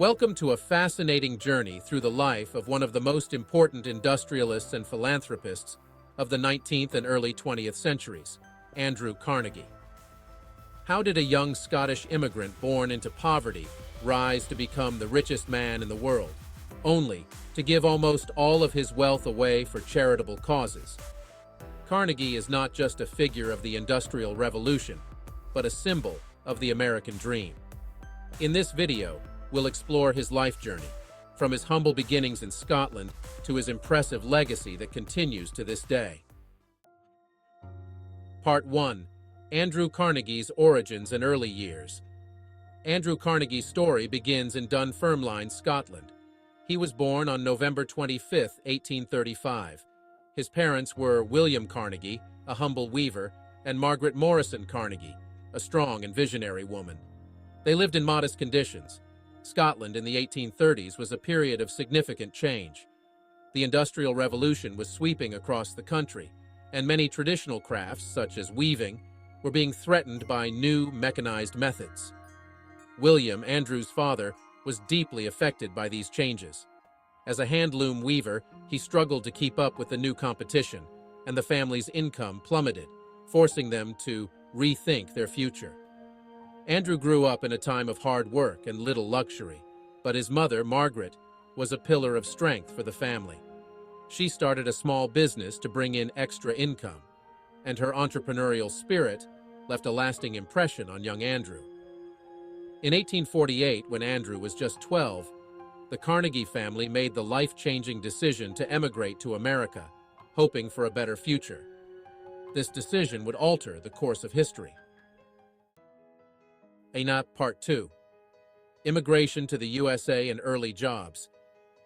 Welcome to a fascinating journey through the life of one of the most important industrialists and philanthropists of the 19th and early 20th centuries, Andrew Carnegie. How did a young Scottish immigrant born into poverty rise to become the richest man in the world, only to give almost all of his wealth away for charitable causes? Carnegie is not just a figure of the Industrial Revolution, but a symbol of the American dream. In this video, we'll explore his life journey, from his humble beginnings in Scotland to his impressive legacy that continues to this day. Part 1. Andrew Carnegie's Origins and Early Years. Andrew Carnegie's story begins in Dunfermline, Scotland. He was born on November 25, 1835. His parents were William Carnegie, a humble weaver, and Margaret Morrison Carnegie, a strong and visionary woman. They lived in modest conditions. Scotland in the 1830s was a period of significant change. The Industrial Revolution was sweeping across the country, and many traditional crafts, such as weaving, were being threatened by new mechanized methods. William, Andrew's father, was deeply affected by these changes. As a handloom weaver, he struggled to keep up with the new competition, and the family's income plummeted, forcing them to rethink their future. Andrew grew up in a time of hard work and little luxury, but his mother, Margaret, was a pillar of strength for the family. She started a small business to bring in extra income, and her entrepreneurial spirit left a lasting impression on young Andrew. In 1848, when Andrew was just 12, the Carnegie family made the life-changing decision to emigrate to America, hoping for a better future. This decision would alter the course of history. Part 2. Immigration to the USA and Early Jobs.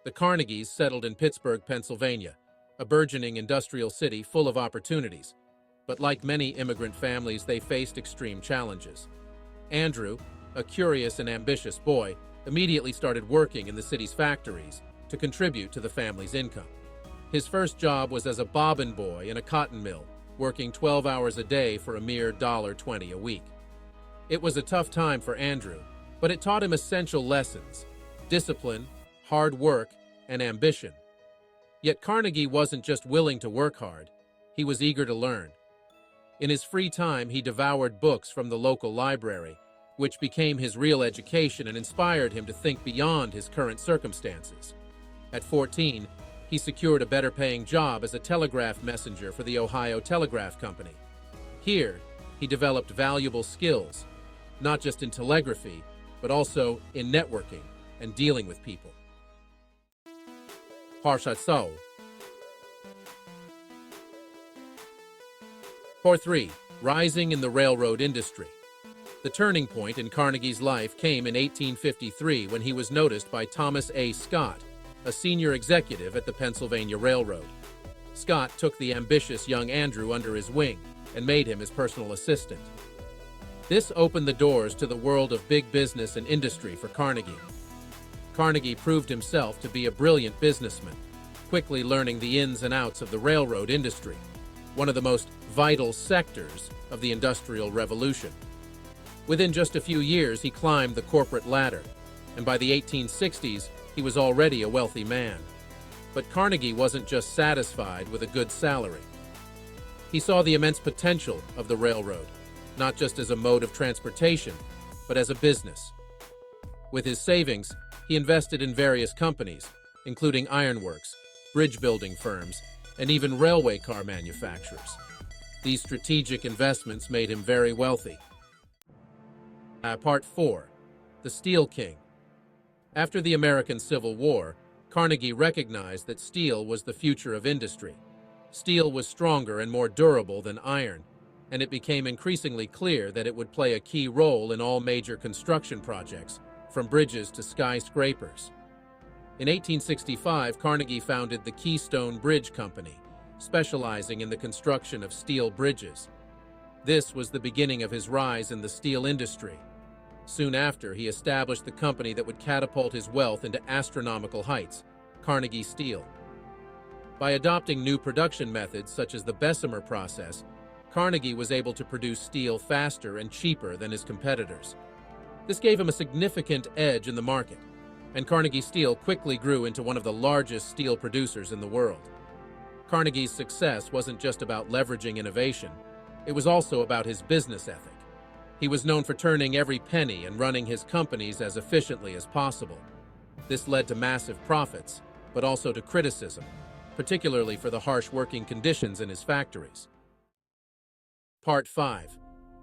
The Carnegies settled in Pittsburgh, Pennsylvania, a burgeoning industrial city full of opportunities. But like many immigrant families, they faced extreme challenges. Andrew, a curious and ambitious boy, immediately started working in the city's factories to contribute to the family's income. His first job was as a bobbin boy in a cotton mill, working 12 hours a day for a mere $1.20 a week. It was a tough time for Andrew, but it taught him essential lessons: discipline, hard work, and ambition. Yet Carnegie wasn't just willing to work hard, he was eager to learn. In his free time, he devoured books from the local library, which became his real education and inspired him to think beyond his current circumstances. At 14, he secured a better-paying job as a telegraph messenger for the Ohio Telegraph Company. Here, he developed valuable skills, not just in telegraphy, but also in networking and dealing with people. Part 3. Rising in the railroad industry. The turning point in Carnegie's life came in 1853 when he was noticed by Thomas A. Scott, a senior executive at the Pennsylvania Railroad. Scott took the ambitious young Andrew under his wing and made him his personal assistant. This opened the doors to the world of big business and industry for Carnegie. Carnegie proved himself to be a brilliant businessman, quickly learning the ins and outs of the railroad industry, one of the most vital sectors of the Industrial Revolution. Within just a few years, he climbed the corporate ladder, and by the 1860s, he was already a wealthy man. But Carnegie wasn't just satisfied with a good salary. He saw the immense potential of the railroad, not just as a mode of transportation, but as a business. With his savings, he invested in various companies, including ironworks, bridge-building firms, and even railway car manufacturers. These strategic investments made him very wealthy. Part 4. The Steel King. After the American Civil War, Carnegie recognized that steel was the future of industry. Steel was stronger and more durable than iron, and it became increasingly clear that it would play a key role in all major construction projects, from bridges to skyscrapers. In 1865, Carnegie founded the Keystone Bridge Company, specializing in the construction of steel bridges. This was the beginning of his rise in the steel industry. Soon after, he established the company that would catapult his wealth into astronomical heights, Carnegie Steel. By adopting new production methods such as the Bessemer process, Carnegie was able to produce steel faster and cheaper than his competitors. This gave him a significant edge in the market. and Carnegie Steel quickly grew into one of the largest steel producers in the world. Carnegie's success wasn't just about leveraging innovation, it was also about his business ethic. He was known for turning every penny and running his companies as efficiently as possible. This led to massive profits, but also to criticism, particularly for the harsh working conditions in his factories. Part 5.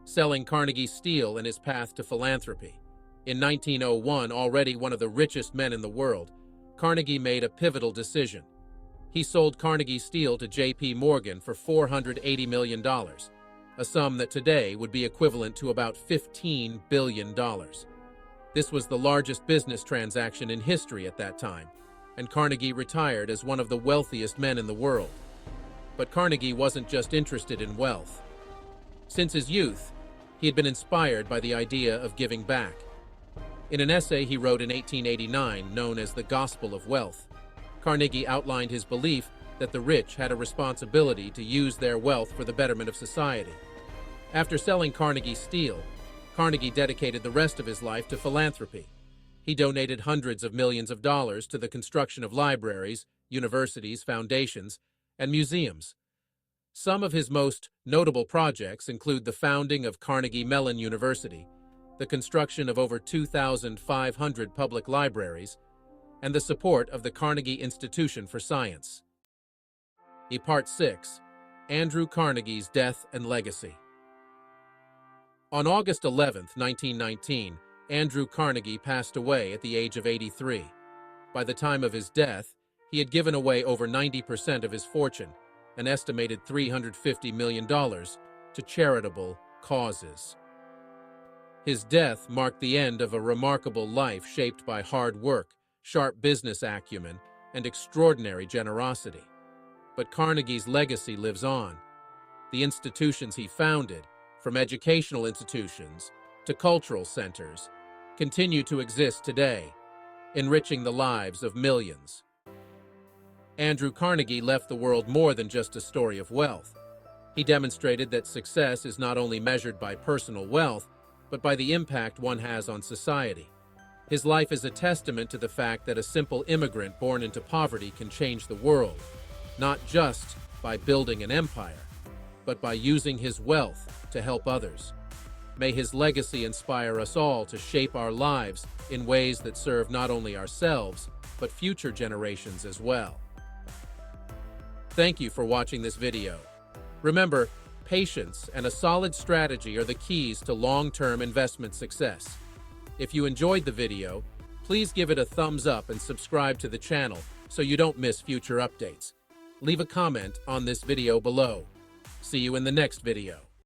Selling Carnegie Steel and his path to philanthropy. In 1901, already one of the richest men in the world, Carnegie made a pivotal decision. He sold Carnegie Steel to J.P. Morgan for $480 million, a sum that today would be equivalent to about $15 billion. This was the largest business transaction in history at that time, and Carnegie retired as one of the wealthiest men in the world. But Carnegie wasn't just interested in wealth. Since his youth, he had been inspired by the idea of giving back. In an essay he wrote in 1889, known as The Gospel of Wealth, Carnegie outlined his belief that the rich had a responsibility to use their wealth for the betterment of society. After selling Carnegie Steel, Carnegie dedicated the rest of his life to philanthropy. He donated hundreds of millions of dollars to the construction of libraries, universities, foundations, and museums. Some of his most notable projects include the founding of Carnegie Mellon University, the construction of over 2,500 public libraries, and the support of the Carnegie Institution for Science. Part 6. Andrew Carnegie's Death and Legacy. On August 11, 1919, Andrew Carnegie passed away at the age of 83. By the time of his death, he had given away over 90% of his fortune, an estimated $350 million, to charitable causes. His death marked the end of a remarkable life shaped by hard work, sharp business acumen, and extraordinary generosity. But Carnegie's legacy lives on. The institutions he founded, from educational institutions to cultural centers, continue to exist today, enriching the lives of millions. Andrew Carnegie left the world more than just a story of wealth. He demonstrated that success is not only measured by personal wealth, but by the impact one has on society. His life is a testament to the fact that a simple immigrant born into poverty can change the world, not just by building an empire, but by using his wealth to help others. May his legacy inspire us all to shape our lives in ways that serve not only ourselves, but future generations as well. Thank you for watching this video. Remember, patience and a solid strategy are the keys to long-term investment success. If you enjoyed the video, please give it a thumbs up and subscribe to the channel so you don't miss future updates. Leave a comment on this video below. See you in the next video.